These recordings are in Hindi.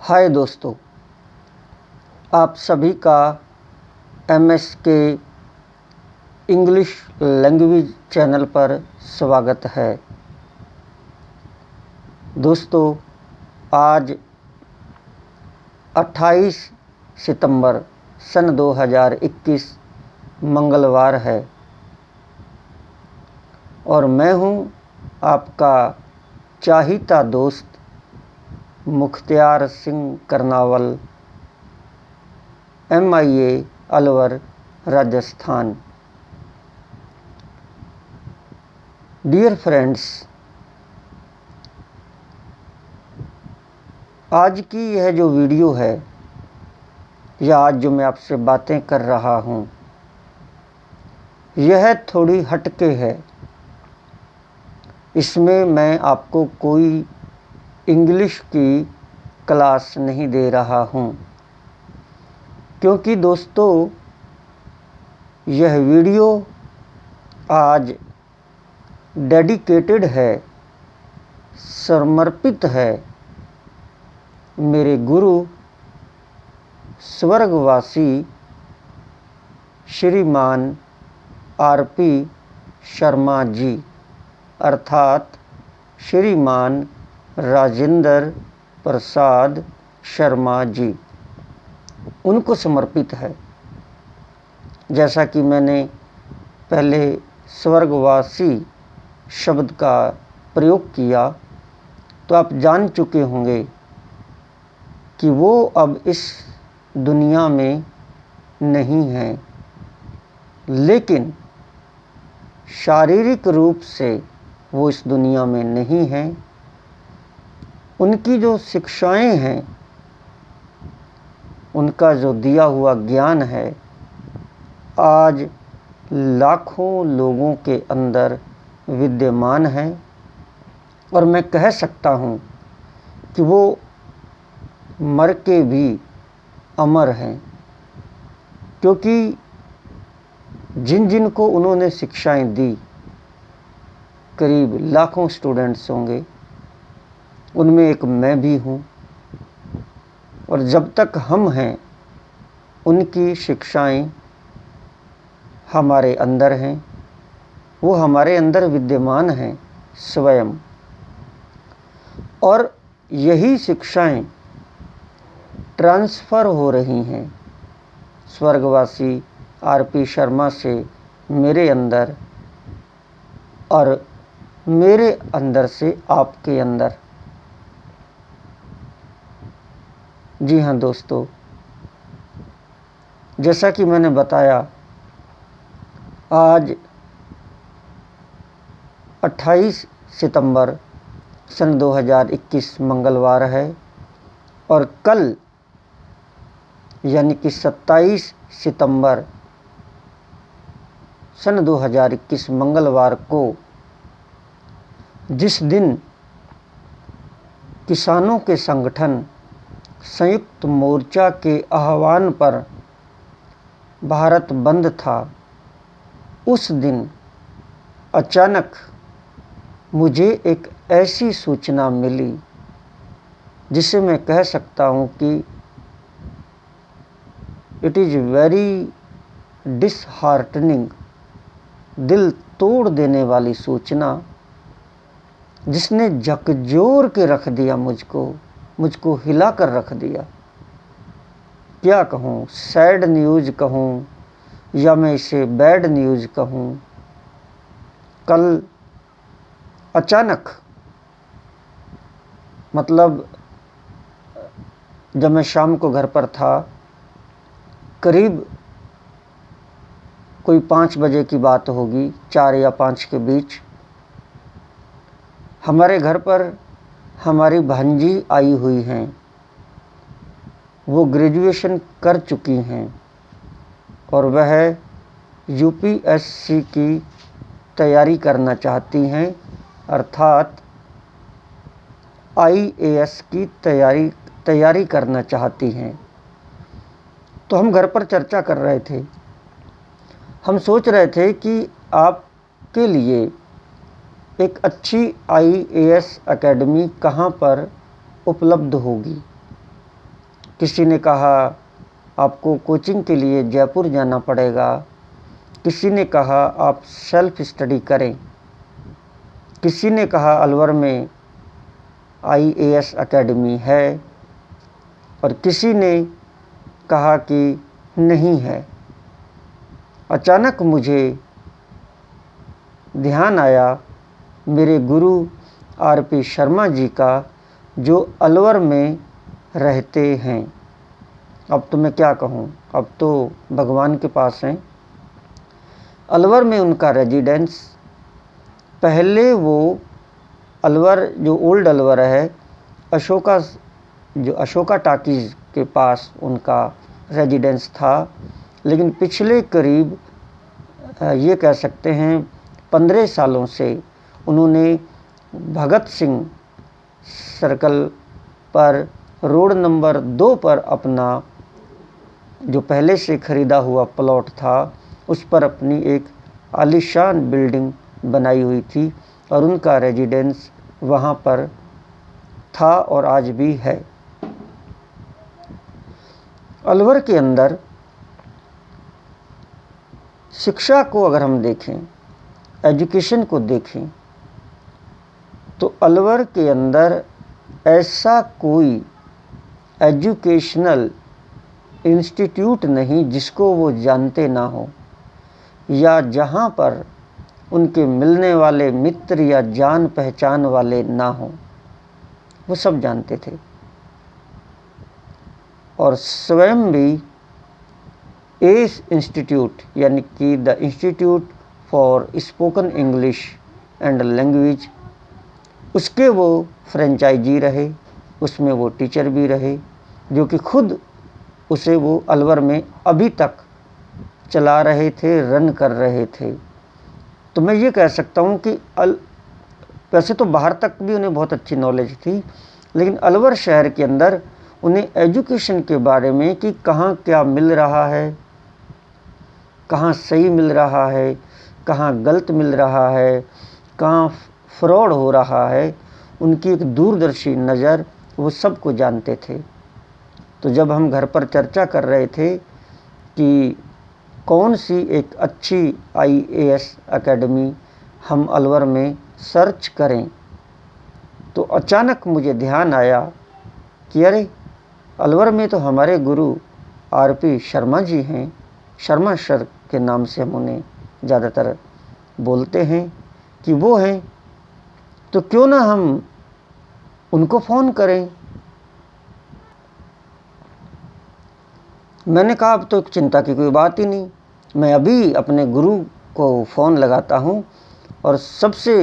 हाय दोस्तों, आप सभी का MSK इंग्लिश लैंग्वेज चैनल पर स्वागत है। दोस्तों, आज 28 सितंबर सन 2021 मंगलवार है और मैं हूं आपका चाहीता दोस्त Mukhtiyar Singh Karnawal, MIA Alwar, Rajasthan. Dear friends, आज की यह जो वीडियो है या आज जो मैं आपसे बातें कर रहा हूँ, यह थोड़ी हटके है। इसमें मैं आपको कोई इंग्लिश की क्लास नहीं दे रहा हूँ, क्योंकि दोस्तों यह वीडियो आज डेडिकेटेड है, समर्पित है मेरे गुरु स्वर्गवासी श्रीमान RP शर्मा जी अर्थात श्रीमान राजेंद्र प्रसाद शर्मा जी, उनको समर्पित है। जैसा कि मैंने पहले स्वर्गवासी शब्द का प्रयोग किया, तो आप जान चुके होंगे कि वो अब इस दुनिया में नहीं हैं, लेकिन शारीरिक रूप से वो इस दुनिया में नहीं हैं। उनकी जो शिक्षाएं हैं, उनका जो दिया हुआ ज्ञान है, आज लाखों लोगों के अंदर विद्यमान है और मैं कह सकता हूँ कि वो मर के भी अमर हैं, क्योंकि जिन जिन को उन्होंने शिक्षाएं दी, करीब लाखों स्टूडेंट्स होंगे, उनमें एक मैं भी हूँ। और जब तक हम हैं, उनकी शिक्षाएं हमारे अंदर हैं, वो हमारे अंदर विद्यमान हैं स्वयं। और यही शिक्षाएं ट्रांसफ़र हो रही हैं स्वर्गवासी RP शर्मा से मेरे अंदर और मेरे अंदर से आपके अंदर। जी हाँ दोस्तों, जैसा कि मैंने बताया, आज 28 सितंबर सन 2021 मंगलवार है और कल यानी कि 27 सितंबर सन 2021 मंगलवार को, जिस दिन किसानों के संगठन संयुक्त मोर्चा के आह्वान पर भारत बंद था, उस दिन अचानक मुझे एक ऐसी सूचना मिली जिसे मैं कह सकता हूँ कि इट इज़ वेरी डिसहार्टनिंग, दिल तोड़ देने वाली सूचना, जिसने झकझोर के रख दिया मुझको हिला कर रख दिया। क्या कहूँ, सैड न्यूज़ कहूँ या मैं इसे बैड न्यूज़ कहूँ। कल अचानक, मतलब जब मैं शाम को घर पर था, करीब कोई 5 बजे की बात होगी, 4 या 5 के बीच, हमारे घर पर हमारी भांजी आई हुई हैं। वो ग्रेजुएशन कर चुकी हैं और वह UPSC की तैयारी करना चाहती हैं, अर्थात IAS की तैयारी करना चाहती हैं। तो हम घर पर चर्चा कर रहे थे। हम सोच रहे थे कि आपके लिए एक अच्छी IAS एकेडमी कहाँ पर उपलब्ध होगी। किसी ने कहा आपको कोचिंग के लिए जयपुर जाना पड़ेगा, किसी ने कहा आप सेल्फ स्टडी करें, किसी ने कहा अलवर में IAS एकेडमी है, और किसी ने कहा कि नहीं है। अचानक मुझे ध्यान आया मेरे गुरु RP शर्मा जी का, जो अलवर में रहते हैं। अब तो मैं क्या कहूँ, अब तो भगवान के पास हैं। अलवर में उनका रेजिडेंस, पहले वो अलवर जो ओल्ड अलवर है, अशोका टाकीज़ के पास उनका रेजिडेंस था, लेकिन पिछले करीब ये कह सकते हैं 15 सालों से उन्होंने भगत सिंह सर्कल पर रोड नंबर 2 पर अपना जो पहले से ख़रीदा हुआ प्लॉट था, उस पर अपनी एक आलीशान बिल्डिंग बनाई हुई थी, और उनका रेजिडेंस वहाँ पर था और आज भी है। अलवर के अंदर शिक्षा को अगर हम देखें, एजुकेशन को देखें, तो अलवर के अंदर ऐसा कोई एजुकेशनल इंस्टीट्यूट नहीं जिसको वो जानते ना हो, या जहाँ पर उनके मिलने वाले मित्र या जान पहचान वाले ना हो। वो सब जानते थे, और स्वयं भी एस इंस्टीट्यूट यानी कि the institute for spoken English and language, उसके वो फ्रेंचाइजी रहे, उसमें वो टीचर भी रहे, जो कि खुद उसे वो अलवर में अभी तक चला रहे थे, रन कर रहे थे। तो मैं ये कह सकता हूँ कि वैसे तो बाहर तक भी उन्हें बहुत अच्छी नॉलेज थी, लेकिन अलवर शहर के अंदर उन्हें एजुकेशन के बारे में कि कहाँ क्या मिल रहा है, कहाँ सही मिल रहा है, कहाँ गलत मिल रहा है, कहाँ फ्रॉड हो रहा है, उनकी एक दूरदर्शी नज़र, वो सब को जानते थे। तो जब हम घर पर चर्चा कर रहे थे कि कौन सी एक अच्छी IAS एकेडमी हम अलवर में सर्च करें, तो अचानक मुझे ध्यान आया कि अरे अलवर में तो हमारे गुरु RP शर्मा जी हैं, शर्मा सर के नाम से हम उन्हें ज़्यादातर बोलते हैं कि वो हैं, तो क्यों ना हम उनको फ़ोन करें। मैंने कहा अब तो चिंता की कोई बात ही नहीं, मैं अभी अपने गुरु को फ़ोन लगाता हूँ, और सबसे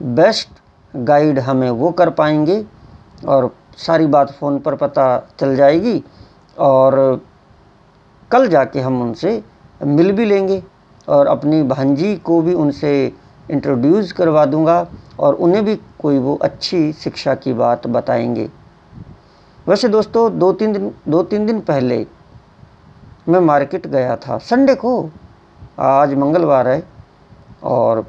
बेस्ट गाइड हमें वो कर पाएंगे, और सारी बात फ़ोन पर पता चल जाएगी, और कल जाके हम उनसे मिल भी लेंगे, और अपनी भांजी को भी उनसे इंट्रोड्यूस करवा दूंगा, और उन्हें भी कोई वो अच्छी शिक्षा की बात बताएंगे। वैसे दोस्तों, दो तीन दिन पहले मैं मार्केट गया था, संडे को, आज मंगलवार है और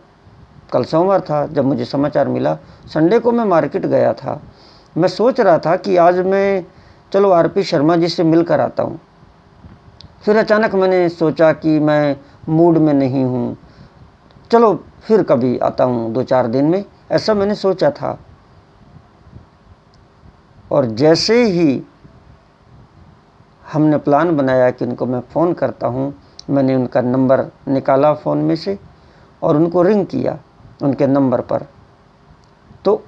कल सोमवार था। जब मुझे समाचार मिला, संडे को मैं मार्केट गया था। मैं सोच रहा था कि आज मैं चलो RP शर्मा जी से मिल कर आता हूँ। फिर अचानक मैंने सोचा कि मैं मूड में नहीं हूँ, चलो फिर कभी आता हूँ 2-4 दिन में, ऐसा मैंने सोचा था। और जैसे ही हमने प्लान बनाया कि उनको मैं फ़ोन करता हूँ, मैंने उनका नंबर निकाला फ़ोन में से और उनको रिंग किया उनके नंबर पर, तो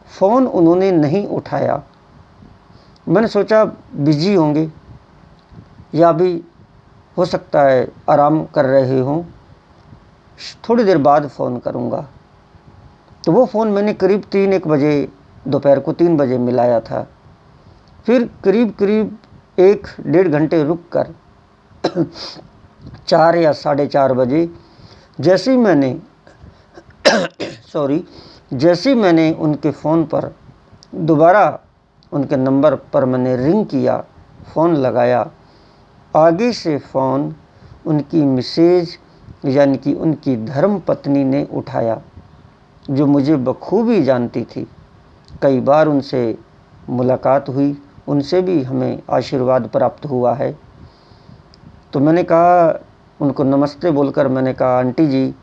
फ़ोन उन्होंने नहीं उठाया। मैंने सोचा बिजी होंगे, या भी हो सकता है आराम कर रहे हों, थोड़ी देर बाद फ़ोन करूँगा। तो वो फ़ोन मैंने करीब 3-1 बजे, दोपहर को 3 बजे मिलाया था। फिर करीब 1-1.5 घंटे रुक कर 4 या 4:30 बजे जैसे ही मैंने उनके फ़ोन पर दोबारा उनके नंबर पर मैंने रिंग किया, फ़ोन लगाया, आगे से फ़ोन उनकी मिसेज यानी कि उनकी धर्म पत्नी ने उठाया, जो मुझे बखूबी जानती थी। कई बार उनसे मुलाकात हुई, उनसे भी हमें आशीर्वाद प्राप्त हुआ है। तो मैंने कहा, उनको नमस्ते बोलकर मैंने कहा आंटी जी,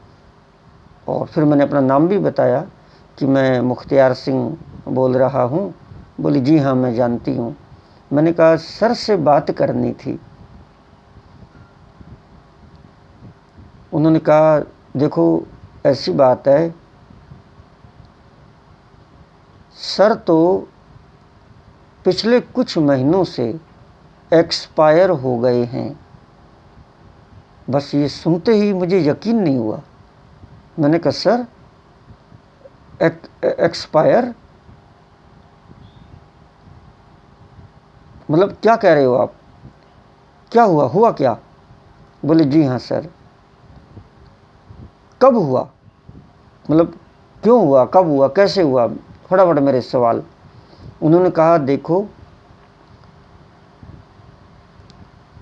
और फिर मैंने अपना नाम भी बताया कि मैं मुख्तियार सिंह बोल रहा हूँ। बोली जी हाँ मैं जानती हूँ। मैंने कहा सर से बात करनी थी। उन्होंने कहा देखो ऐसी बात है, सर तो पिछले कुछ महीनों से एक्सपायर हो गए हैं। बस ये सुनते ही मुझे यकीन नहीं हुआ। मैंने कहा सर एक्सपायर मतलब क्या कह रहे हो आप, क्या हुआ क्या? बोले जी हाँ सर। कब हुआ, मतलब क्यों हुआ, कब हुआ, कैसे हुआ, फटाफट मेरे सवाल। उन्होंने कहा देखो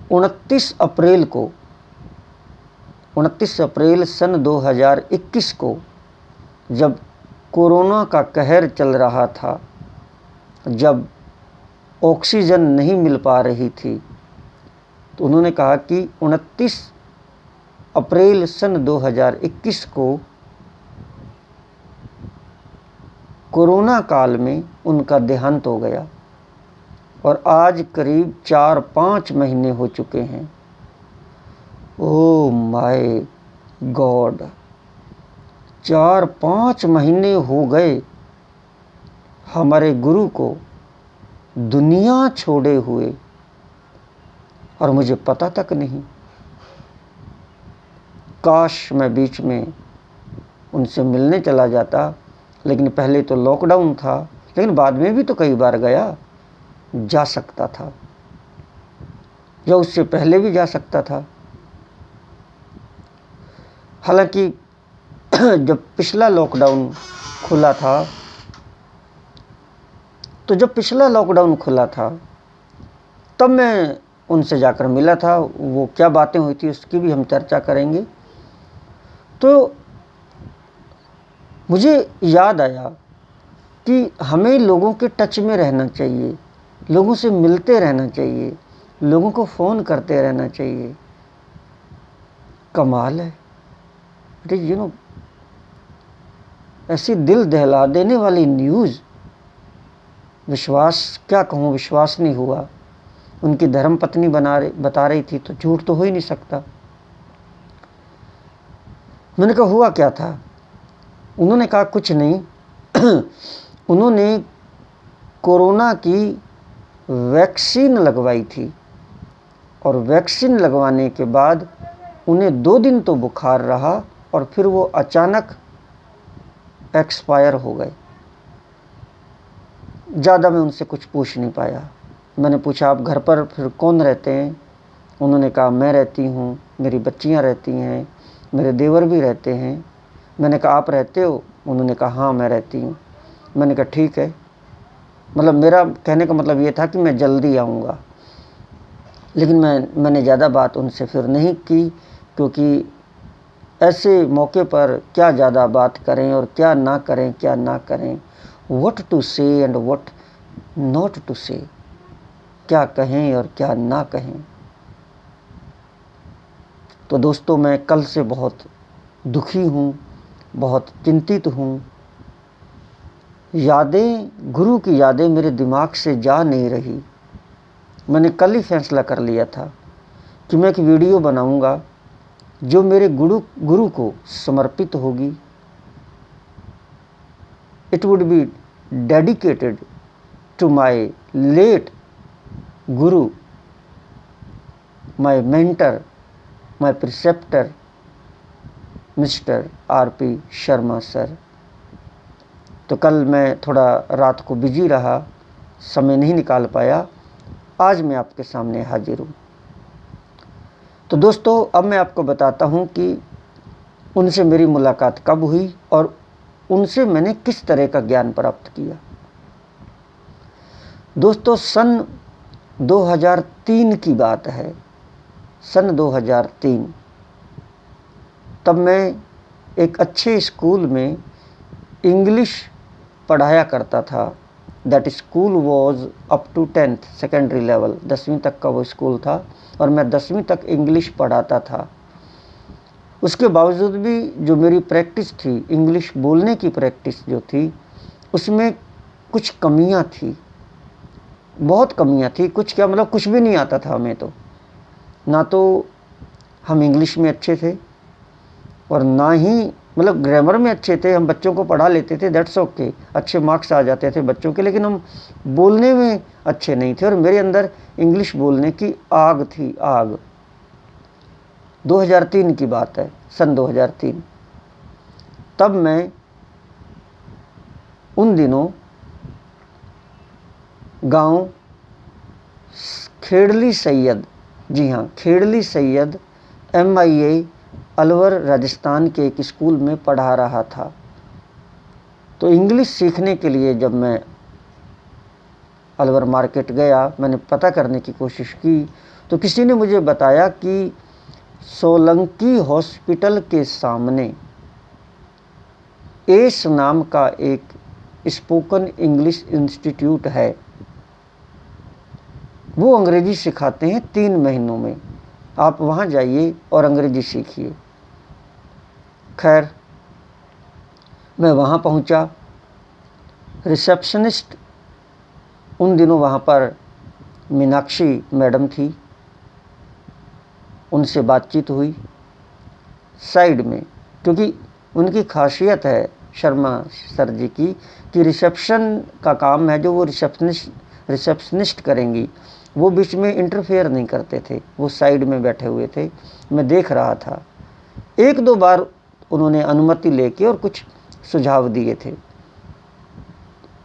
29 अप्रैल सन 2021 को जब कोरोना का कहर चल रहा था, जब ऑक्सीजन नहीं मिल पा रही थी, तो उन्होंने कहा कि 29 अप्रैल सन 2021 को कोरोना काल में उनका देहांत हो गया। और आज करीब 4-5 महीने हो चुके हैं। ओ माय गॉड, 4-5 महीने हो गए हमारे गुरु को दुनिया छोड़े हुए, और मुझे पता तक नहीं। काश मैं बीच में उनसे मिलने चला जाता, लेकिन पहले तो लॉकडाउन था, लेकिन बाद में भी तो कई बार गया, जा सकता था, या उससे पहले भी जा सकता था। हालांकि जब पिछला लॉकडाउन खुला था, तब मैं उनसे जाकर मिला था। वो क्या बातें हुई थी उसकी भी हम चर्चा करेंगे। तो मुझे याद आया कि हमें लोगों के टच में रहना चाहिए, लोगों से मिलते रहना चाहिए, लोगों को फ़ोन करते रहना चाहिए। कमाल है, ऐसी दिल दहला देने वाली न्यूज़, विश्वास क्या कहूँ, विश्वास नहीं हुआ। उनकी धर्मपत्नी बता रही थी, तो झूठ तो हो ही नहीं सकता। मैंने कहा हुआ क्या था? उन्होंने कहा कुछ नहीं उन्होंने कोरोना की वैक्सीन लगवाई थी, और वैक्सीन लगवाने के बाद उन्हें 2 दिन तो बुखार रहा, और फिर वो अचानक एक्सपायर हो गए। ज़्यादा मैं उनसे कुछ पूछ नहीं पाया। मैंने पूछा आप घर पर फिर कौन रहते हैं? उन्होंने कहा मैं रहती हूँ, मेरी बच्चियाँ रहती हैं, मेरे देवर भी रहते हैं। मैंने कहा आप रहते हो? उन्होंने कहा हाँ मैं रहती हूँ। मैंने कहा ठीक है, मतलब मेरा कहने का मतलब ये था कि मैं जल्दी आऊँगा। लेकिन मैंने ज़्यादा बात उनसे फिर नहीं की, क्योंकि ऐसे मौके पर क्या ज़्यादा बात करें और क्या ना करें, व्हाट टू से एंड व्हाट नॉट टू से, क्या कहें और क्या ना कहें। तो दोस्तों मैं कल से बहुत दुखी हूँ, बहुत चिंतित हूँ। गुरु की यादें मेरे दिमाग से जा नहीं रही। मैंने कल ही फैसला कर लिया था कि मैं एक वीडियो बनाऊंगा जो मेरे गुरु को समर्पित होगी। It would be dedicated to my late guru, my mentor, my preceptor mister R P. Sharma sir. तो कल मैं थोड़ा रात को बिजी रहा, समय नहीं निकाल पाया। आज मैं आपके सामने हाजिर हूँ। तो दोस्तों अब मैं आपको बताता हूँ कि उनसे मेरी मुलाकात कब हुई और उनसे मैंने किस तरह का ज्ञान प्राप्त किया। दोस्तों सन 2003 की बात है, सन 2003। तब मैं एक अच्छे स्कूल में इंग्लिश पढ़ाया करता था, that school was up to 10th secondary level, 10वीं तक का वो स्कूल था और मैं 10वीं तक इंग्लिश पढ़ाता था। उसके बावजूद भी जो मेरी प्रैक्टिस थी, इंग्लिश बोलने की प्रैक्टिस जो थी, उसमें कुछ कमियां थी, बहुत कमियां थी। कुछ क्या मतलब कुछ भी नहीं आता था हमें तो, ना तो हम इंग्लिश में अच्छे थे और ना ही मतलब ग्रामर में अच्छे थे। हम बच्चों को पढ़ा लेते थे, दैट्स ओके, अच्छे मार्क्स आ जाते थे बच्चों के, लेकिन हम बोलने में अच्छे नहीं थे और मेरे अंदर इंग्लिश बोलने की आग थी, आग। 2003 की बात है, सन 2003। तब मैं उन दिनों गांव खेड़ली सैयद, जी हाँ खेड़ली सैयद MIA अलवर राजस्थान के एक स्कूल में पढ़ा रहा था। तो इंग्लिश सीखने के लिए जब मैं अलवर मार्केट गया, मैंने पता करने की कोशिश की, तो किसी ने मुझे बताया कि सोलंकी हॉस्पिटल के सामने एस नाम का एक स्पोकन इंग्लिश इंस्टीट्यूट है। वो अंग्रेजी सिखाते हैं 3 महीनों में, आप वहाँ जाइए और अंग्रेजी सीखिए। खैर मैं वहाँ पहुँचा। रिसेप्शनिस्ट उन दिनों वहाँ पर मीनाक्षी मैडम थी, उनसे बातचीत हुई साइड में, क्योंकि उनकी खासियत है शर्मा सर जी की कि रिसेप्शन का काम है जो वो रिसेप्शनिस्ट करेंगी, वो बीच में इंटरफेयर नहीं करते थे, वो साइड में बैठे हुए थे। मैं देख रहा था। 1-2 बार उन्होंने अनुमति लेके और कुछ सुझाव दिए थे।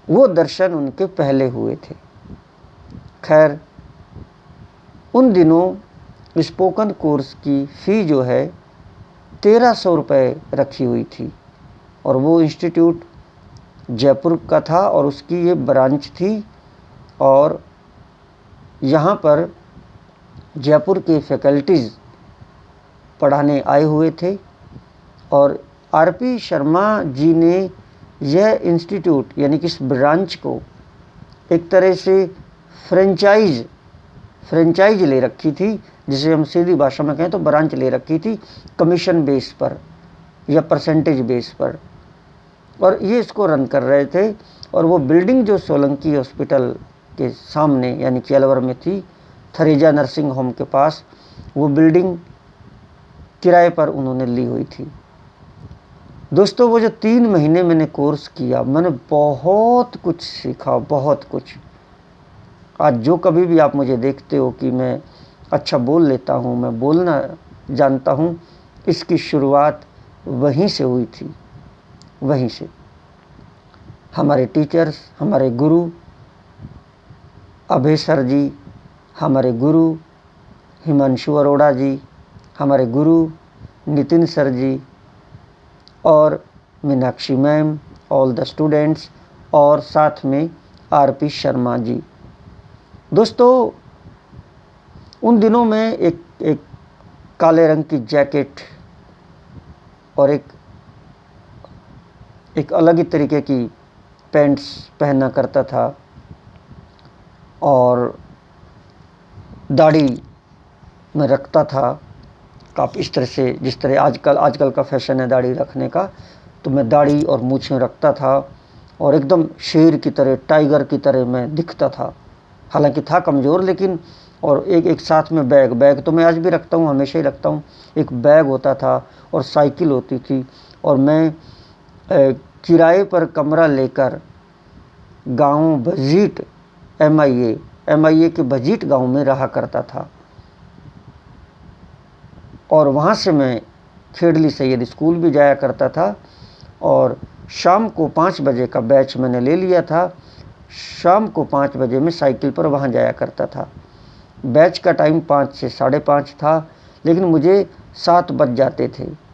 वो दर्शन उनके पहले हुए थे। खैर उन दिनों स्पोकन कोर्स की फ़ी जो है 1300 रुपये रखी हुई थी और वो इंस्टीट्यूट जयपुर का था और उसकी ये ब्रांच थी और यहाँ पर जयपुर के फैकल्टीज़ पढ़ाने आए हुए थे और RP शर्मा जी ने यह इंस्टीट्यूट यानी कि इस ब्रांच को एक तरह से फ्रेंचाइज ले रखी थी, जिसे हम सीधी भाषा में कहें तो ब्रांच ले रखी थी, कमीशन बेस पर या परसेंटेज बेस पर, और ये इसको रन कर रहे थे। और वो बिल्डिंग जो सोलंकी हॉस्पिटल के सामने यानी कि अलवर में थी, थरेजा नर्सिंग होम के पास, वो बिल्डिंग किराए पर उन्होंने ली हुई थी। दोस्तों वो जो 3 महीने मैंने कोर्स किया, मैंने बहुत कुछ सीखा, बहुत कुछ। आज जो कभी भी आप मुझे देखते हो कि मैं अच्छा बोल लेता हूँ, मैं बोलना जानता हूँ, इसकी शुरुआत वहीं से हुई थी, वहीं से। हमारे टीचर्स, हमारे गुरु अभय सर जी, हमारे गुरु हिमांशु अरोड़ा जी, हमारे गुरु नितिन सर जी और Meenakshi ma'am, all the students, और साथ में RP शर्मा जी। दोस्तों उन दिनों में एक काले रंग की जैकेट और एक अलग ही तरीके की पैंट्स पहना करता था और दाढ़ी में रखता था काफ़ी इस तरह से, जिस तरह आजकल का फैशन है दाढ़ी रखने का। तो मैं दाढ़ी और मूछें रखता था और एकदम शेर की तरह, टाइगर की तरह मैं दिखता था। हालांकि था कमज़ोर, लेकिन और एक साथ में बैग तो मैं आज भी रखता हूँ, हमेशा ही रखता हूँ। एक बैग होता था और साइकिल होती थी और मैं किराए पर कमरा लेकर गांव भजीट MIA के भजीट गांव में रहा करता था और वहाँ से मैं खेड़ली सैयद स्कूल भी जाया करता था और शाम को 5 बजे का बैच मैंने ले लिया था। शाम को 5 बजे मैं साइकिल पर वहाँ जाया करता था। बैच का टाइम 5 से 5:30 था, लेकिन मुझे 7 बज जाते थे।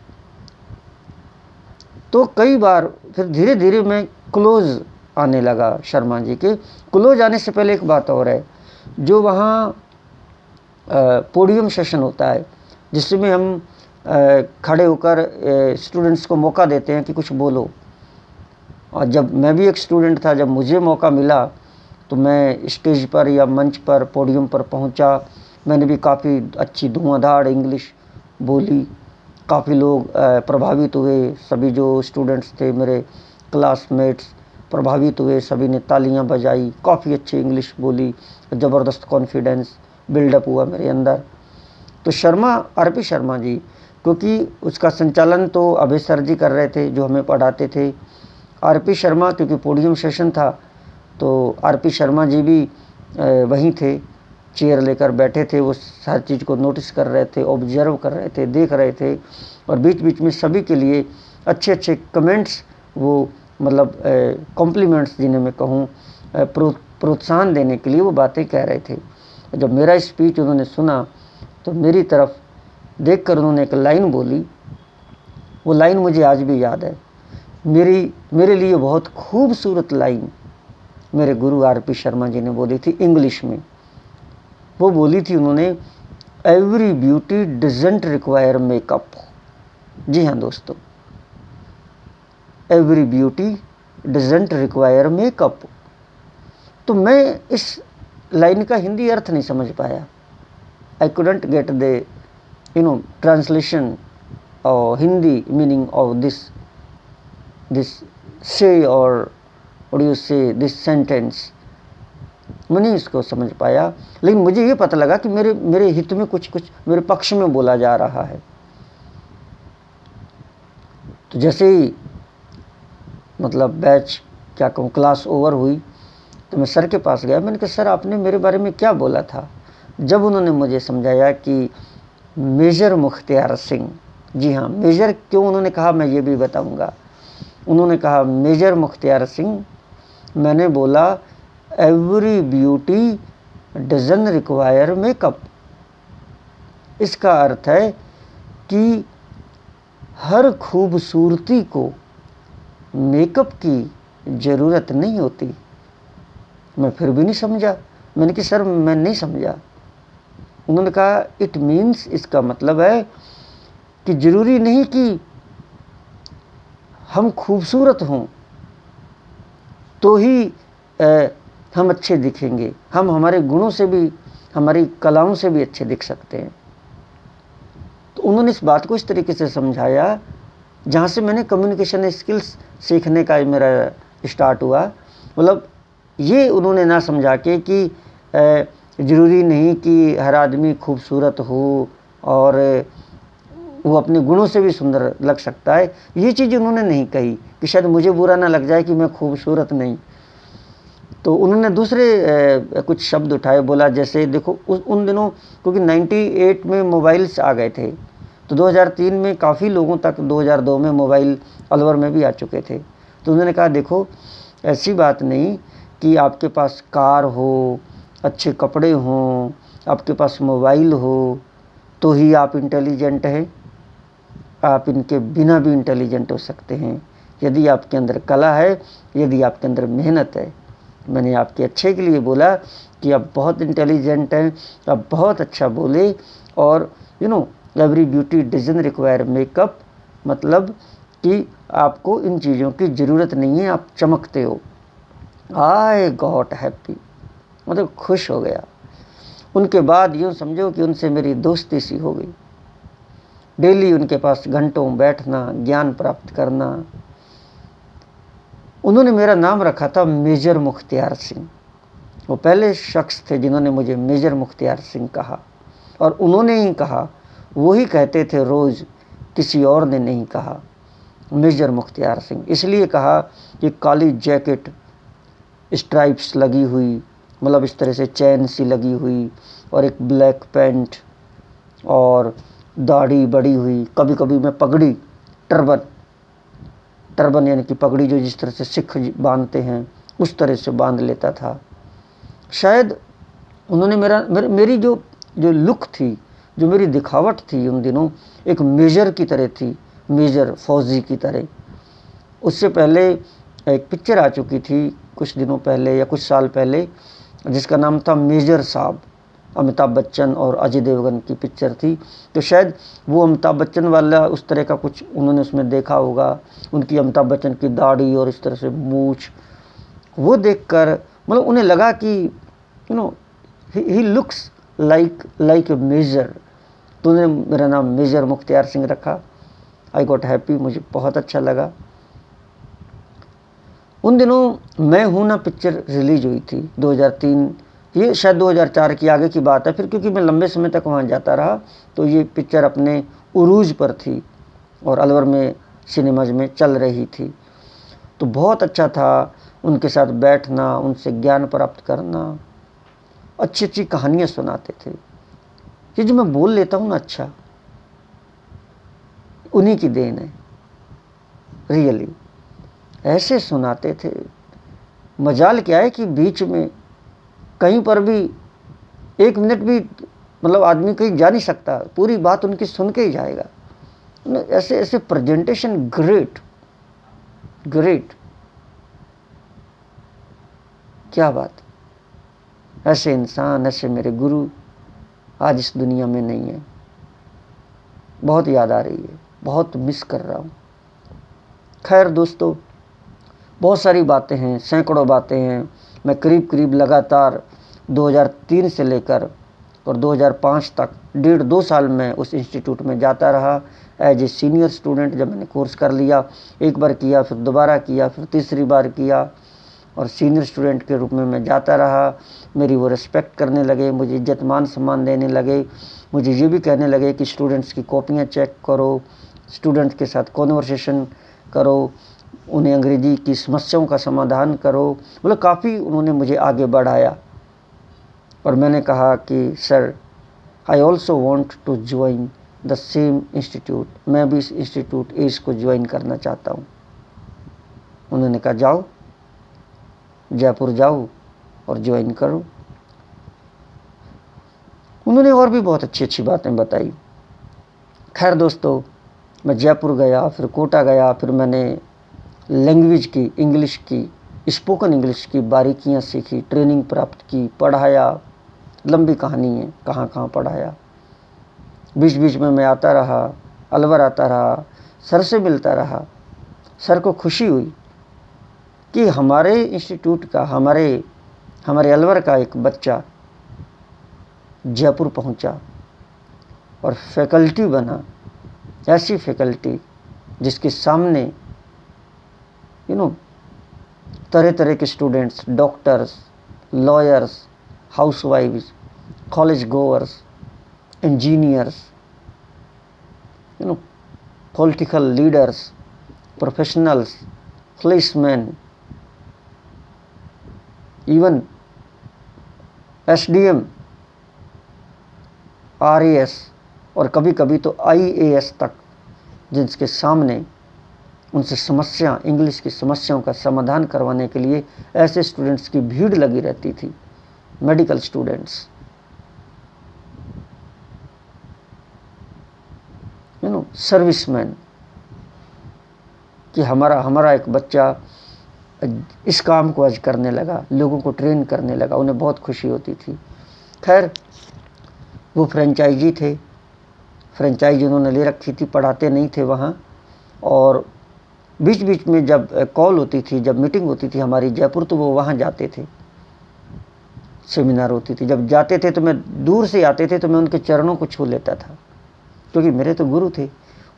तो कई बार फिर धीरे धीरे मैं क्लोज़ आने लगा शर्मा जी के। क्लोज़ आने से पहले एक बात और है, जो वहाँ पोडियम सेशन होता है जिसमें हम खड़े होकर स्टूडेंट्स को मौका देते हैं कि कुछ बोलो, और जब मैं भी एक स्टूडेंट था, जब मुझे मौका मिला तो मैं स्टेज पर या मंच पर पोडियम पर पहुंचा। मैंने भी काफ़ी अच्छी धुआंधार इंग्लिश बोली। काफ़ी लोग प्रभावित हुए, सभी जो स्टूडेंट्स थे मेरे क्लासमेट्स प्रभावित हुए, सभी ने तालियां बजाई, काफ़ी अच्छी इंग्लिश बोली, ज़बरदस्त कॉन्फिडेंस बिल्डअप हुआ मेरे अंदर। तो शर्मा, आरपी शर्मा जी, क्योंकि उसका संचालन तो अभय सर जी कर रहे थे जो हमें पढ़ाते थे। आरपी शर्मा, क्योंकि पोडियम सेशन था तो आरपी शर्मा जी भी वहीं थे, चेयर लेकर बैठे थे, वो हर चीज़ को नोटिस कर रहे थे, ऑब्जर्व कर रहे थे, देख रहे थे, और बीच बीच में सभी के लिए अच्छे अच्छे कमेंट्स, वो मतलब कॉम्प्लीमेंट्स जिन्हें मैं कहूँ, प्रोत्साहन देने के लिए वो बातें कह रहे थे। जब मेरा स्पीच उन्होंने सुना तो मेरी तरफ देखकर उन्होंने एक लाइन बोली, वो लाइन मुझे आज भी याद है। मेरे लिए बहुत खूबसूरत लाइन मेरे गुरु आरपी शर्मा जी ने बोली थी इंग्लिश में। वो बोली थी उन्होंने, every beauty doesn't require makeup. जी हाँ दोस्तों, every beauty doesn't require makeup. तो मैं इस लाइन का हिंदी अर्थ नहीं समझ पाया। I couldn't get the translation और हिंदी मीनिंग ऑफ दिस से और व्हाट यू से दिस सेंटेंस, मैं नहीं इसको समझ पाया। लेकिन मुझे ये पता लगा कि मेरे हित में कुछ मेरे पक्ष में बोला जा रहा है। तो जैसे ही मतलब बैच क्या कहूँ क्लास ओवर हुई तो मैं सर के पास गया। मैंने कहा सर आपने मेरे बारे में क्या बोला था? जब उन्होंने मुझे समझाया कि मेजर मुख्तियार सिंह, जी हाँ मेजर क्यों उन्होंने कहा मैं ये भी बताऊंगा। उन्होंने कहा मेजर मुख्तियार सिंह, मैंने बोला every beauty doesn't require makeup. इसका अर्थ है कि हर खूबसूरती को मेकअप की ज़रूरत नहीं होती। मैं फिर भी नहीं समझा। मैंने कहा सर मैं नहीं समझा। उन्होंने कहा इट मीन्स, इसका मतलब है कि ज़रूरी नहीं कि हम खूबसूरत हों तो ही हम अच्छे दिखेंगे, हम हमारे गुणों से भी, हमारी कलाओं से भी अच्छे दिख सकते हैं। तो उन्होंने इस बात को इस तरीके से समझाया जहाँ से मैंने कम्युनिकेशन स्किल्स सीखने का मेरा स्टार्ट हुआ। मतलब ये उन्होंने ना समझा के कि ज़रूरी नहीं कि हर आदमी खूबसूरत हो और वो अपने गुणों से भी सुंदर लग सकता है। ये चीज़ उन्होंने नहीं कही कि शायद मुझे बुरा ना लग जाए कि मैं खूबसूरत नहीं। तो उन्होंने दूसरे कुछ शब्द उठाए, बोला जैसे देखो उन दिनों क्योंकि 98 में मोबाइल्स आ गए थे, तो 2003 में काफ़ी लोगों तक 2002 में मोबाइल अलवर में भी आ चुके थे। तो उन्होंने कहा देखो ऐसी बात नहीं कि आपके पास कार हो, अच्छे कपड़े हों, आपके पास मोबाइल हो तो ही आप इंटेलिजेंट हैं। आप इनके बिना भी इंटेलिजेंट हो सकते हैं यदि आपके अंदर कला है, यदि आपके अंदर मेहनत है। मैंने आपके अच्छे के लिए बोला कि आप बहुत इंटेलिजेंट हैं, आप बहुत अच्छा बोले, और every beauty doesn't require makeup, मतलब कि आपको इन चीज़ों की ज़रूरत नहीं है, आप चमकते हो। आई गॉट हैप्पी, मतलब खुश हो गया। उनके बाद यूँ समझो कि उनसे मेरी दोस्ती सी हो गई। डेली उनके पास घंटों बैठना, ज्ञान प्राप्त करना। उन्होंने मेरा नाम रखा था मेजर मुख्तियार सिंह। वो पहले शख्स थे जिन्होंने मुझे मेजर मुख्तियार सिंह कहा, और उन्होंने ही कहा, वही कहते थे रोज़, किसी और ने नहीं कहा। मेजर मुख्तियार सिंह इसलिए कहा कि काली जैकेट, स्ट्राइप्स लगी हुई, मतलब इस तरह से चैन सी लगी हुई, और एक ब्लैक पैंट, और दाढ़ी बड़ी हुई, कभी कभी मैं पगड़ी, टर्बन यानी कि पगड़ी जो जिस तरह से सिख बांधते हैं उस तरह से बांध लेता था। शायद उन्होंने मेरी जो लुक थी, जो मेरी दिखावट थी उन दिनों, एक मेजर की तरह थी, मेजर फौजी की तरह। उससे पहले एक पिक्चर आ चुकी थी कुछ दिनों पहले या कुछ साल पहले, जिसका नाम था मेजर साहब। अमिताभ बच्चन और अजय देवगन की पिक्चर थी। तो शायद वो अमिताभ बच्चन वाला उस तरह का कुछ उन्होंने उसमें देखा होगा, उनकी अमिताभ बच्चन की दाढ़ी और इस तरह से मूछ, वो देखकर मतलब उन्हें लगा कि he looks like a major. तो उन्होंने मेरा नाम मेजर मुख्तियार सिंह रखा। आई गॉट हैप्पी, मुझे बहुत अच्छा लगा। उन दिनों मैं हूं ना पिक्चर रिलीज हुई थी 2003, ये शायद 2004 की आगे की बात है फिर, क्योंकि मैं लंबे समय तक वहाँ जाता रहा। तो ये पिक्चर अपने उरूज पर थी और अलवर में सिनेमाज में चल रही थी। तो बहुत अच्छा था उनके साथ बैठना, उनसे ज्ञान प्राप्त करना, अच्छी अच्छी कहानियाँ सुनाते थे। ये जो मैं बोल लेता हूँ ना, अच्छा उन्हीं की देन है, रियली ऐसे सुनाते थे। मजाल क्या है कि बीच में कहीं पर भी 1 मिनट भी मतलब आदमी कहीं जा नहीं सकता, पूरी बात उनकी सुन के ही जाएगा। ऐसे ऐसे प्रेजेंटेशन, ग्रेट ग्रेट, क्या बात। ऐसे इंसान, ऐसे मेरे गुरु आज इस दुनिया में नहीं है। बहुत याद आ रही है, बहुत मिस कर रहा हूँ। खैर दोस्तों, बहुत सारी बातें हैं, सैकड़ों बातें हैं। मैं करीब करीब लगातार 2003 से लेकर और 2005 तक 1.5-2 साल में उस इंस्टीट्यूट में जाता रहा एज ए सीनियर स्टूडेंट। जब मैंने कोर्स कर लिया, एक बार किया, फिर दोबारा किया, फिर तीसरी बार किया, और सीनियर स्टूडेंट के रूप में मैं जाता रहा। मेरी वो रिस्पेक्ट करने लगे, मुझे इज्जत मान सम्मान देने लगे, मुझे ये भी कहने लगे कि स्टूडेंट्स की कॉपियाँ चेक करो, स्टूडेंट्स के साथ कॉन्वर्सेशन करो, उन्हें अंग्रेजी की समस्याओं का समाधान करो। मतलब काफ़ी उन्होंने मुझे आगे बढ़ाया। और मैंने कहा कि sir, I also want to join the same institute, मैं भी इस इंस्टीट्यूट एस को ज्वाइन करना चाहता हूँ। उन्होंने कहा जाओ, जयपुर जाओ और ज्वाइन करो। उन्होंने और भी बहुत अच्छी अच्छी बातें बताई। खैर दोस्तों, मैं जयपुर गया, फिर कोटा गया, फिर मैंने लैंग्वेज की, इंग्लिश की, स्पोकन इंग्लिश की बारीकियां सीखी, ट्रेनिंग प्राप्त की, पढ़ाया। लंबी कहानी है, कहाँ कहाँ पढ़ाया। बीच बीच में मैं आता रहा, अलवर आता रहा, सर से मिलता रहा। सर को खुशी हुई कि हमारे इंस्टीट्यूट का, हमारे अलवर का एक बच्चा जयपुर पहुंचा और फैकल्टी बना। ऐसी फैकल्टी जिसके सामने तरह तरह के स्टूडेंट्स, डॉक्टर्स, लॉयर्स, हाउसवाइफ्स, college goers, engineers, political leaders, professionals, policeman, even SDM, RAS और कभी कभी तो आईएएस तक, जिनके सामने उनसे समस्या, इंग्लिश की समस्याओं का समाधान करवाने के लिए ऐसे स्टूडेंट्स की भीड़ लगी रहती थी। मेडिकल स्टूडेंट्स, सर्विसमैन, कि हमारा एक बच्चा इस काम को आज करने लगा, लोगों को ट्रेन करने लगा, उन्हें बहुत खुशी होती थी। खैर, वो फ्रेंचाइजी थे, फ्रेंचाइजी उन्होंने ले रखी थी, पढ़ाते नहीं थे वहाँ। और बीच बीच में जब कॉल होती थी, जब मीटिंग होती थी हमारी जयपुर, तो वो वहाँ जाते थे, सेमिनार होती थी। जब जाते थे तो मैं दूर से आते थे, तो मैं उनके चरणों को छू लेता था, क्योंकि मेरे तो गुरु थे।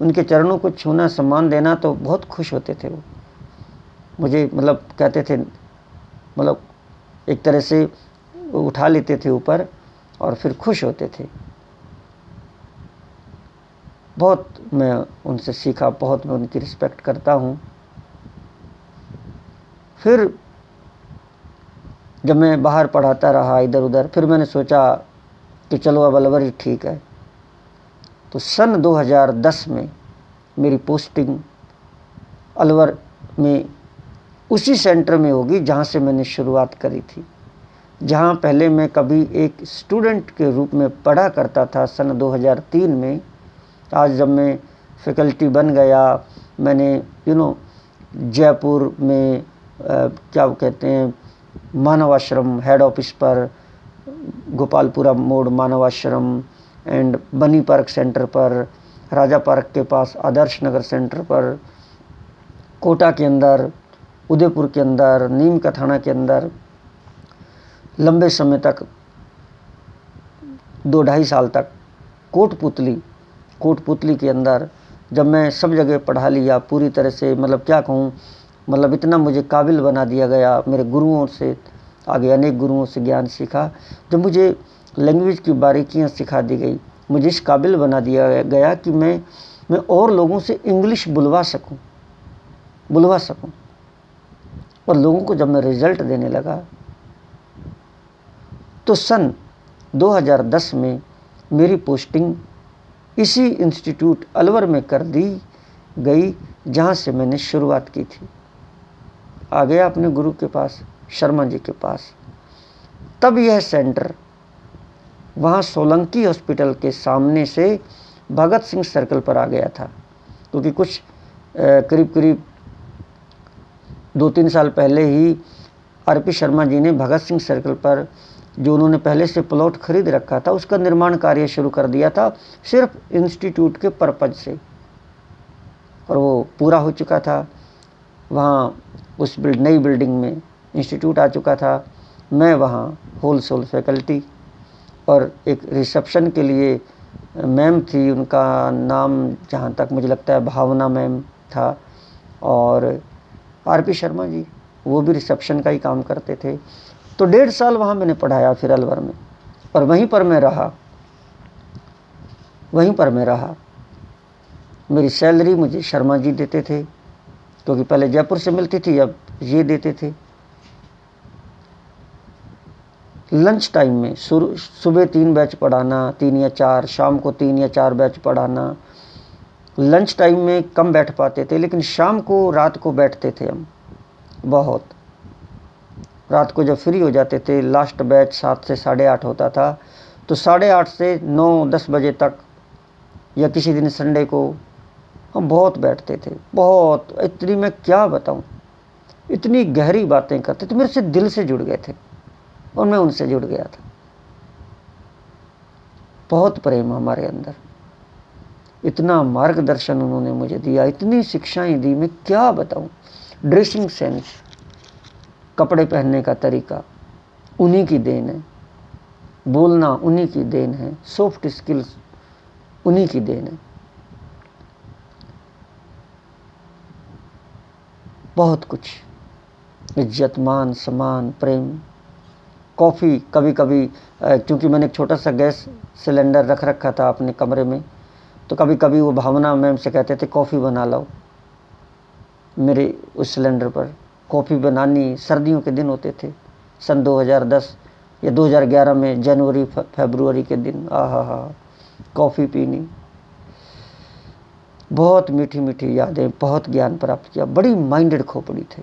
उनके चरणों को छूना, सम्मान देना, तो बहुत खुश होते थे वो मुझे, मतलब कहते थे, मतलब एक तरह से उठा लेते थे ऊपर और फिर खुश होते थे। बहुत मैं उनसे सीखा, बहुत मैं उनकी रिस्पेक्ट करता हूँ। फिर जब मैं बाहर पढ़ाता रहा इधर उधर, फिर मैंने सोचा कि चलो अब अलवर ही ठीक है। तो सन 2010 में मेरी पोस्टिंग अलवर में उसी सेंटर में होगी जहाँ से मैंने शुरुआत करी थी, जहाँ पहले मैं कभी एक स्टूडेंट के रूप में पढ़ा करता था सन 2003 में। आज जब मैं फैकल्टी बन गया, मैंने जयपुर में क्या कहते हैं, मानव आश्रम हेड ऑफिस पर गोपालपुरा मोड़ मानवाश्रम एंड बनी पार्क सेंटर पर, राजा पार्क के पास आदर्श नगर सेंटर पर, कोटा के अंदर, उदयपुर के अंदर, नीम का थाना के अंदर लंबे समय तक 2-2.5 साल तक कोटपुतली के अंदर जब मैं सब जगह पढ़ा लिया पूरी तरह से, मतलब क्या कहूँ, मतलब इतना मुझे काबिल बना दिया गया। मेरे गुरुओं से आगे अनेक गुरुओं से ज्ञान सीखा। जब मुझे लैंग्वेज की बारीकियाँ सिखा दी गई, मुझे इस काबिल बना दिया गया कि मैं और लोगों से इंग्लिश बुलवा सकूं। और लोगों को जब मैं रिजल्ट देने लगा तो सन 2010 में मेरी पोस्टिंग इसी इंस्टीट्यूट अलवर में कर दी गई जहाँ से मैंने शुरुआत की थी। आ गया अपने गुरु के पास, शर्मा जी के पास। तब यह सेंटर वहाँ सोलंकी हॉस्पिटल के सामने से भगत सिंह सर्कल पर आ गया था, क्योंकि कुछ करीब 2-3 साल पहले ही आरपी शर्मा जी ने भगत सिंह सर्कल पर जो उन्होंने पहले से प्लॉट खरीद रखा था उसका निर्माण कार्य शुरू कर दिया था, सिर्फ इंस्टीट्यूट के पर्पज से, और वो पूरा हो चुका था। वहाँ उस नई बिल्डिंग में इंस्टीट्यूट आ चुका था। मैं वहाँ होलसेल फैकल्टी, और एक रिसेप्शन के लिए मैम थी, उनका नाम जहाँ तक मुझे लगता है भावना मैम था, और आरपी शर्मा जी वो भी रिसेप्शन का ही काम करते थे। तो 1.5 साल वहाँ मैंने पढ़ाया फिर अलवर में, और वहीं पर मैं रहा। मेरी सैलरी मुझे शर्मा जी देते थे, क्योंकि पहले जयपुर से मिलती थी, अब ये देते थे। लंच टाइम में सुबह 3 बैच पढ़ाना, 3 या 4, शाम को 3 या 4 बैच पढ़ाना। लंच टाइम में कम बैठ पाते थे, लेकिन शाम को रात को बैठते थे हम बहुत। रात को जब फ्री हो जाते थे, लास्ट बैच 7 से 8:30 होता था, तो 8:30 से 9-10 बजे तक, या किसी दिन संडे को हम बहुत बैठते थे, बहुत। इतनी मैं क्या बताऊं, इतनी गहरी बातें करते थे, मेरे से दिल से जुड़ गए थे और मैं उनसे जुड़ गया था। बहुत प्रेम हमारे अंदर, इतना मार्गदर्शन उन्होंने मुझे दिया, इतनी शिक्षाएं दी, मैं क्या बताऊं। ड्रेसिंग सेंस, कपड़े पहनने का तरीका उन्हीं की देन है, बोलना उन्हीं की देन है, सॉफ्ट स्किल्स उन्हीं की देन है। बहुत कुछ, इज्जत, मान, सम्मान, प्रेम। कॉफ़ी कभी कभी, क्योंकि मैंने एक छोटा सा गैस सिलेंडर रख रखा था अपने कमरे में, तो कभी कभी वो भावना मैम से कहते थे कॉफ़ी बना लो मेरे उस सिलेंडर पर। कॉफ़ी बनानी, सर्दियों के दिन होते थे सन 2010 या 2011 में, जनवरी फरवरी के दिन, आहा, कॉफ़ी पीनी। बहुत मीठी मीठी यादें, बहुत ज्ञान प्राप्त किया। बड़ी माइंडेड खोपड़ी थे।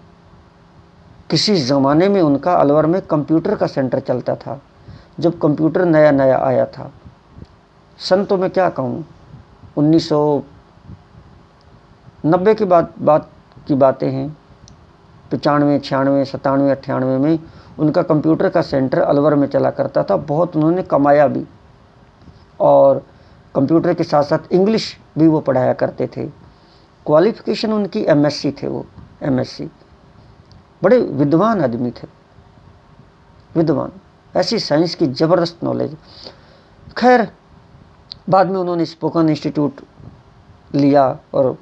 किसी ज़माने में उनका अलवर में कंप्यूटर का सेंटर चलता था, जब कंप्यूटर नया नया आया था। सन तो मैं क्या कहूँ, 1990 की बात की बातें हैं। 95, 96, 97, 98 में उनका कंप्यूटर का सेंटर अलवर में चला करता था। बहुत उन्होंने कमाया भी, और कंप्यूटर के साथ साथ इंग्लिश भी वो पढ़ाया करते थे। क्वालिफिकेशन उनकी MSc थे, वो MSc। बड़े विद्वान आदमी थे, विद्वान, ऐसी साइंस की ज़बरदस्त नॉलेज। खैर, बाद में उन्होंने स्पोकन इंस्टीट्यूट लिया और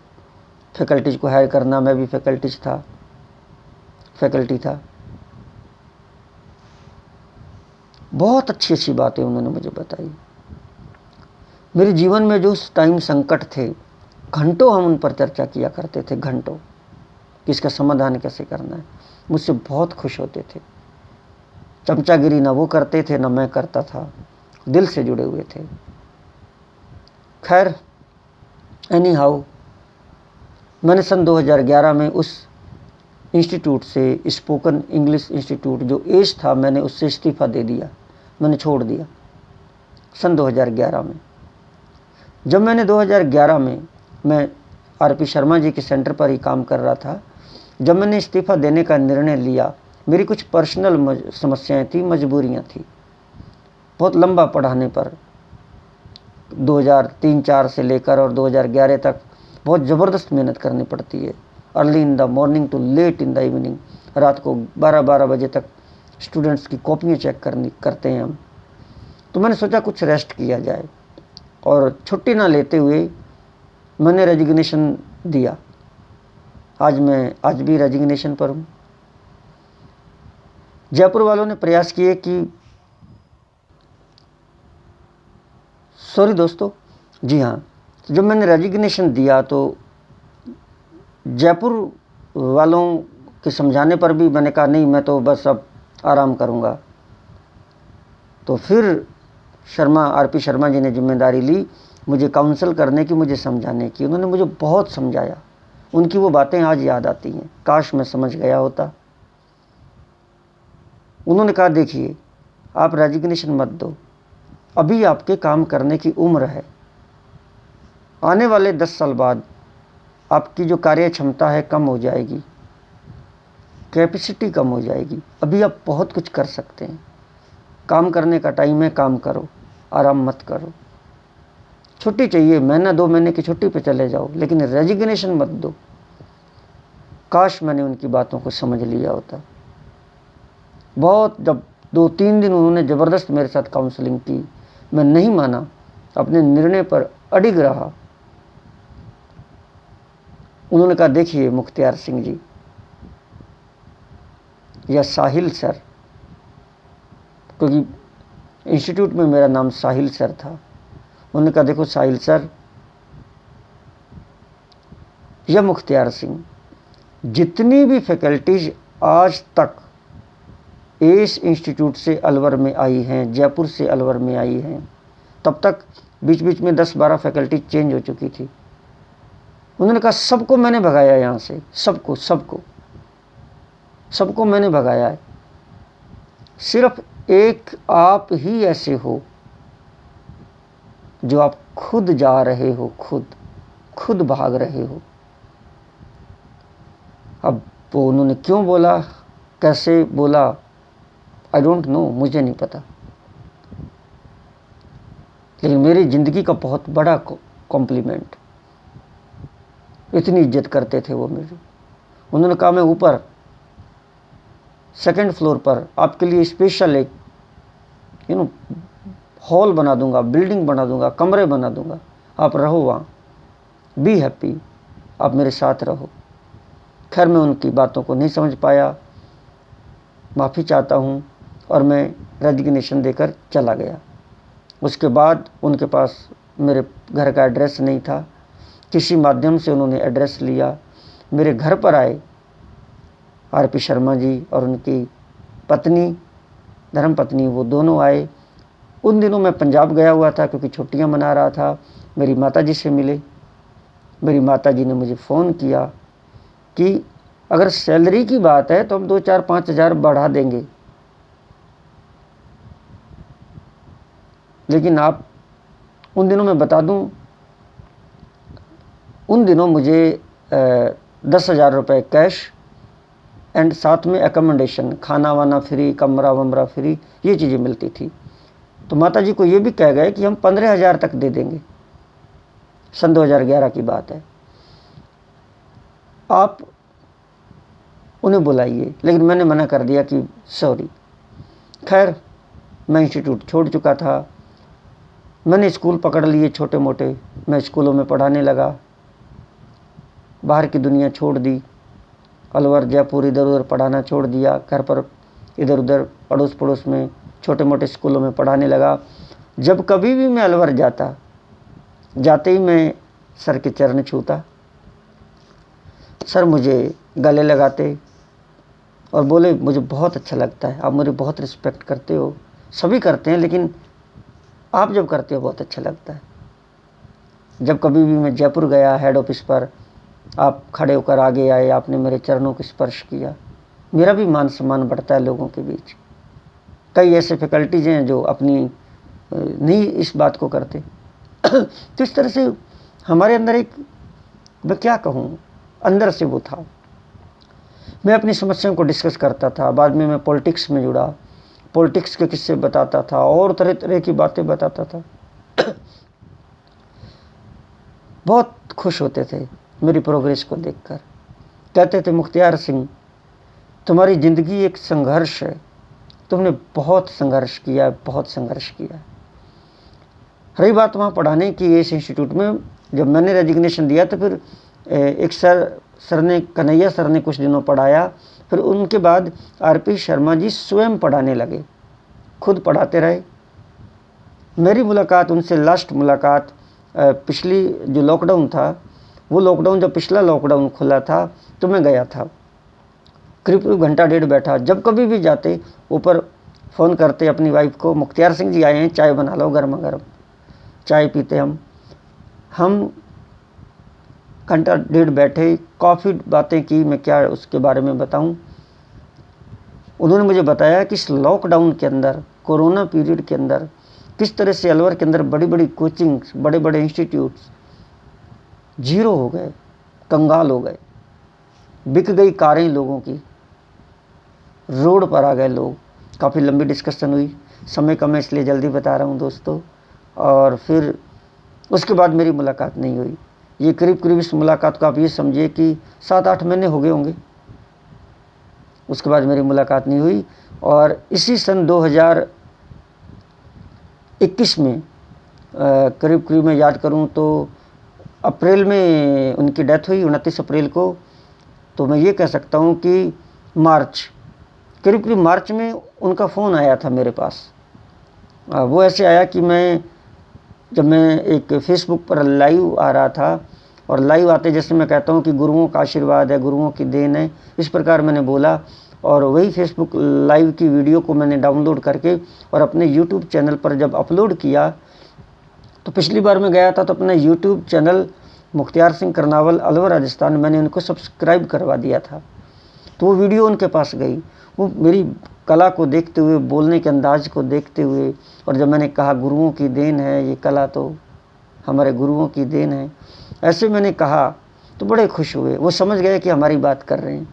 फैकल्टीज को हायर करना, मैं भी फैकल्टी था। बहुत अच्छी अच्छी बातें उन्होंने मुझे बताई। मेरे जीवन में जो उस टाइम संकट थे, घंटों हम उन पर चर्चा किया करते थे, घंटों, कि इसका समाधान कैसे करना है। मुझसे बहुत खुश होते थे। चमचागिरी ना वो करते थे ना मैं करता था, दिल से जुड़े हुए थे। खैर, एनी हाउ, मैंने सन 2011 में उस इंस्टीट्यूट से, स्पोकन इंग्लिश इंस्टीट्यूट जो एज था, मैंने उससे इस्तीफ़ा दे दिया, मैंने छोड़ दिया सन 2011 में। जब मैंने 2011 में, मैं आरपी शर्मा जी के सेंटर पर ही काम कर रहा था, जब मैंने इस्तीफ़ा देने का निर्णय लिया, मेरी कुछ पर्सनल समस्याएं थी, मजबूरियां थी। बहुत लंबा पढ़ाने पर 2003-04 से लेकर और 2011 तक बहुत ज़बरदस्त मेहनत करनी पड़ती है। Early in the morning to late in the evening, रात को 12-12 बजे तक स्टूडेंट्स की कॉपियाँ चेक करते हैं हम। तो मैंने सोचा कुछ रेस्ट किया जाए और छुट्टी ना लेते हुए मैंने रेजिग्नेशन दिया। आज भी रेजिग्नेशन पर हूँ। जयपुर वालों ने प्रयास किए कि सॉरी दोस्तों, जी हाँ, जब मैंने रेजिग्नेशन दिया तो जयपुर वालों के समझाने पर भी मैंने कहा नहीं, मैं तो बस अब आराम करूँगा। तो फिर आरपी शर्मा जी ने जिम्मेदारी ली मुझे काउंसल करने की, मुझे समझाने की। उन्होंने मुझे बहुत समझाया। उनकी वो बातें आज याद आती हैं, काश मैं समझ गया होता। उन्होंने कहा देखिए, आप रेजिग्नेशन मत दो, अभी आपके काम करने की उम्र है। आने वाले 10 साल बाद आपकी जो कार्य क्षमता है कम हो जाएगी, कैपेसिटी कम हो जाएगी। अभी आप बहुत कुछ कर सकते हैं। काम करने का टाइम है, काम करो, आराम मत करो। छुट्टी चाहिए, महीना 2 महीने की छुट्टी पे चले जाओ, लेकिन रेजिग्नेशन मत दो। काश मैंने उनकी बातों को समझ लिया होता। जब 2-3 दिन उन्होंने ज़बरदस्त मेरे साथ काउंसलिंग की, मैं नहीं माना, अपने निर्णय पर अडिग रहा। उन्होंने कहा देखिए मुख्तियार सिंह जी या साहिल सर, क्योंकि इंस्टीट्यूट में मेरा नाम साहिल सर था। उन्होंने कहा देखो साहिल सर या मुख्तियार सिंह, जितनी भी फैकल्टीज आज तक इस इंस्टीट्यूट से अलवर में आई हैं, जयपुर से अलवर में आई हैं, तब तक बीच बीच में 10-12 फैकल्टी चेंज हो चुकी थी। उन्होंने कहा सबको मैंने भगाया यहाँ से, सबको मैंने भगाया है। सिर्फ एक आप ही ऐसे हो जो आप खुद जा रहे हो, खुद भाग रहे हो। अब वो उन्होंने क्यों बोला, कैसे बोला, आई डोंट नो, मुझे नहीं पता, लेकिन मेरी ज़िंदगी का बहुत बड़ा कॉम्प्लीमेंट। इतनी इज्जत करते थे वो मेरी। उन्होंने कहा मैं ऊपर 2nd फ्लोर पर आपके लिए स्पेशल एक हॉल बना दूंगा, बिल्डिंग बना दूंगा, कमरे बना दूंगा, आप रहो वहाँ, बी हैप्पी, आप मेरे साथ रहो। खैर मैं उनकी बातों को नहीं समझ पाया, माफ़ी चाहता हूँ, और मैं रेजिग्नेशन देकर चला गया। उसके बाद उनके पास मेरे घर का एड्रेस नहीं था, किसी माध्यम से उन्होंने एड्रेस लिया, मेरे घर पर आए आरपी शर्मा जी और उनकी पत्नी, धर्मपत्नी, वो दोनों आए। उन दिनों मैं पंजाब गया हुआ था क्योंकि छुट्टियां मना रहा था। मेरी माताजी से मिले। मेरी माताजी ने मुझे फ़ोन किया कि अगर सैलरी की बात है तो हम 2-4-5 हज़ार बढ़ा देंगे, लेकिन आप उन दिनों मैं बता दूं, उन दिनों मुझे 10,000 रुपये कैश एंड साथ में एकोमोडेशन, खाना वाना फ्री, कमरा वमरा फ्री, ये चीज़ें मिलती थी। तो माताजी को ये भी कह गए कि हम 15,000 तक दे देंगे। सन 2011 की बात है। आप उन्हें बुलाइए, लेकिन मैंने मना कर दिया कि सॉरी। खैर मैं इंस्टीट्यूट छोड़ चुका था, मैंने स्कूल पकड़ लिए छोटे मोटे, मैं स्कूलों में पढ़ाने लगा, बाहर की दुनिया छोड़ दी, अलवर जयपुर इधर उधर पढ़ाना छोड़ दिया, घर पर इधर उधर अड़ोस पड़ोस में छोटे मोटे स्कूलों में पढ़ाने लगा। जब कभी भी मैं अलवर जाता, जाते ही मैं सर के चरण छूता, सर मुझे गले लगाते और बोले मुझे बहुत अच्छा लगता है, आप मुझे बहुत रिस्पेक्ट करते हो, सभी करते हैं लेकिन आप जब करते हो बहुत अच्छा लगता है। जब कभी भी मैं जयपुर गया हेड ऑफिस पर, आप खड़े होकर आगे आए, आपने मेरे चरणों को स्पर्श किया, मेरा भी मान सम्मान बढ़ता है लोगों के बीच। कई ऐसे फैकल्टीज हैं जो अपनी नहीं इस बात को करते। तो इस तरह से हमारे अंदर एक, मैं क्या कहूँ, अंदर से वो था। मैं अपनी समस्याओं को डिस्कस करता था। बाद में मैं पॉलिटिक्स में जुड़ा, पॉलिटिक्स के किस्से बताता था और तरह तरह की बातें बताता था। बहुत खुश होते थे मेरी प्रोग्रेस को देखकर। कहते थे, मुख्तियार सिंह, तुम्हारी ज़िंदगी एक संघर्ष है, तुमने बहुत संघर्ष किया, बहुत संघर्ष किया। रही बात वहाँ पढ़ाने की, इस इंस्टीट्यूट में जब मैंने रेजिग्नेशन दिया तो फिर एक सर ने, कन्हैया सर ने कुछ दिनों पढ़ाया। फिर उनके बाद आरपी शर्मा जी स्वयं पढ़ाने लगे, खुद पढ़ाते रहे। मेरी मुलाकात उनसे, लास्ट मुलाकात पिछली जो लॉकडाउन था, वो लॉकडाउन जब पिछला लॉकडाउन खुला था तो मैं गया था। करीब घंटा डेढ़ बैठा। जब कभी भी जाते ऊपर फ़ोन करते अपनी वाइफ को, मुख्तियार सिंह जी आए हैं, चाय बना लो गर्मा गर्म। चाय पीते हम घंटा डेढ़ बैठे, काफ़ी बातें की। मैं क्या उसके बारे में बताऊं। उन्होंने मुझे बताया कि इस लॉकडाउन के अंदर, कोरोना पीरियड के अंदर, किस तरह से अलवर के अंदर बड़ी बड़ी कोचिंग्स, बड़े बड़े इंस्टीट्यूट्स जीरो हो गए, कंगाल हो गए, बिक गई कारें लोगों की, रोड पर आ गए लोग। काफ़ी लंबी डिस्कशन हुई, समय कम है इसलिए जल्दी बता रहा हूँ दोस्तों। और फिर उसके बाद मेरी मुलाकात नहीं हुई। ये करीब करीब इस मुलाकात को आप ये समझिए कि 7-8 महीने हो गए होंगे। उसके बाद मेरी मुलाकात नहीं हुई। और इसी सन 2021 में करीब करीब मैं याद करूं तो अप्रैल में उनकी डेथ हुई, 29 अप्रैल को। तो मैं ये कह सकता हूं कि करीब करीब मार्च में उनका फ़ोन आया था मेरे पास। वो ऐसे आया कि जब मैं एक फेसबुक पर लाइव आ रहा था, और लाइव आते जैसे मैं कहता हूँ कि गुरुओं का आशीर्वाद है, गुरुओं की देन है, इस प्रकार मैंने बोला। और वही फेसबुक लाइव की वीडियो को मैंने डाउनलोड करके और अपने यूट्यूब चैनल पर जब अपलोड किया, तो पिछली बार मैं गया था तो अपना यूट्यूब चैनल मुख्तियार सिंह करनावल अलवर राजस्थान, मैंने उनको सब्सक्राइब करवा दिया था। तो वो वीडियो उनके पास गई। वो मेरी कला को देखते हुए, बोलने के अंदाज को देखते हुए, और जब मैंने कहा गुरुओं की देन है ये कला, तो हमारे गुरुओं की देन है, ऐसे मैंने कहा तो बड़े खुश हुए। वो समझ गए कि हमारी बात कर रहे हैं।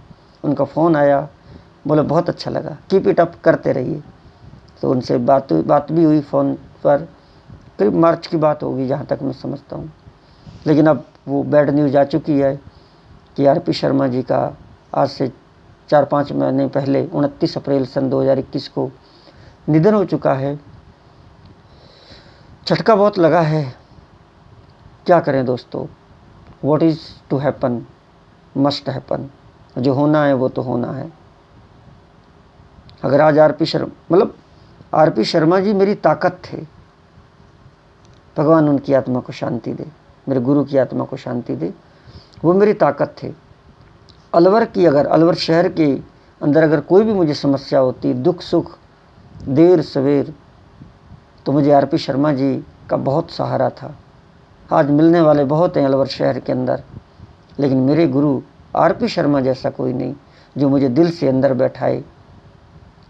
उनका फ़ोन आया, बोले बहुत अच्छा लगा, कीप इट अप, करते रहिए। तो उनसे बात भी हुई फ़ोन पर। करीब मार्च की बात होगी जहाँ तक मैं समझता हूँ। लेकिन अब वो बैड न्यूज़ आ चुकी है कि आरपी शर्मा जी का आज से 4-5 महीने पहले 29 अप्रैल सन 2021 को निधन हो चुका है। झटका बहुत लगा है। क्या करें दोस्तों, what is to happen must happen. जो होना है वो तो होना है। अगर आज आरपी शर्मा जी मेरी ताकत थे। भगवान उनकी आत्मा को शांति दे, मेरे गुरु की आत्मा को शांति दे। वो मेरी ताकत थे। अलवर शहर के अंदर अगर कोई भी मुझे समस्या होती, दुख सुख, देर सवेर, तो मुझे आरपी शर्मा जी का बहुत सहारा था। आज मिलने वाले बहुत हैं अलवर शहर के अंदर, लेकिन मेरे गुरु आरपी शर्मा जैसा कोई नहीं, जो मुझे दिल से अंदर बैठाए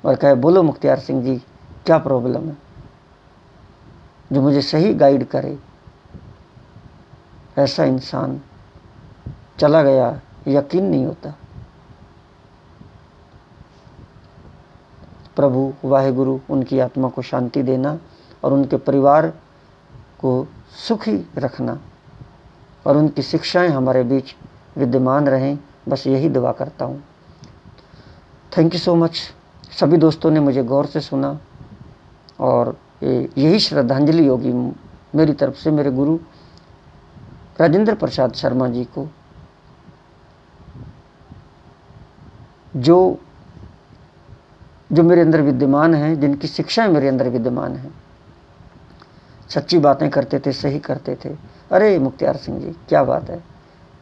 और कहे, बोलो मुख्तियार सिंह जी क्या प्रॉब्लम है, जो मुझे सही गाइड करे। ऐसा इंसान चला गया, यकीन नहीं होता। प्रभु वाहेगुरु उनकी आत्मा को शांति देना और उनके परिवार को सुखी रखना, और उनकी शिक्षाएं हमारे बीच विद्यमान रहें, बस यही दुआ करता हूँ। Thank you so much. सभी दोस्तों ने मुझे गौर से सुना, और यही श्रद्धांजलि होगी मेरी तरफ से मेरे गुरु राजेंद्र प्रसाद शर्मा जी को, जो मेरे अंदर विद्यमान हैं, जिनकी शिक्षाएं मेरे अंदर विद्यमान हैं। सच्ची बातें करते थे, सही करते थे। अरे मुख्तियार सिंह जी क्या बात है,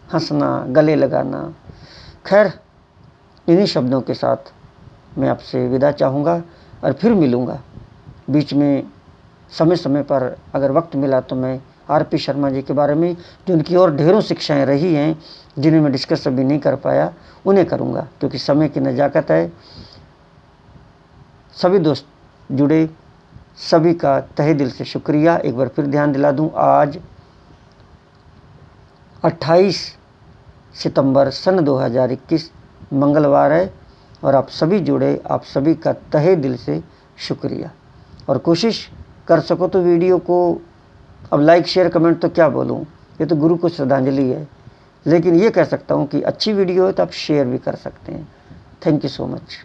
हंसना, गले लगाना। खैर, इन्हीं शब्दों के साथ मैं आपसे विदा चाहूँगा और फिर मिलूँगा। बीच में समय समय पर अगर वक्त मिला तो मैं आरपी शर्मा जी के बारे में, जो उनकी और ढेरों शिक्षाएं रही हैं जिन्हें मैं डिस्कस अभी नहीं कर पाया, उन्हें करूँगा, क्योंकि समय की नज़ाकत है। सभी दोस्त जुड़े, सभी का तहे दिल से शुक्रिया। एक बार फिर ध्यान दिला दूं, आज 28 सितंबर सन 2021 मंगलवार है, और आप सभी जुड़े, आप सभी का तहे दिल से शुक्रिया। और कोशिश कर सको तो वीडियो को अब लाइक शेयर कमेंट तो क्या बोलूँ, ये तो गुरु को श्रद्धांजलि है, लेकिन ये कह सकता हूँ कि अच्छी वीडियो है तो आप शेयर भी कर सकते हैं। Thank you so much.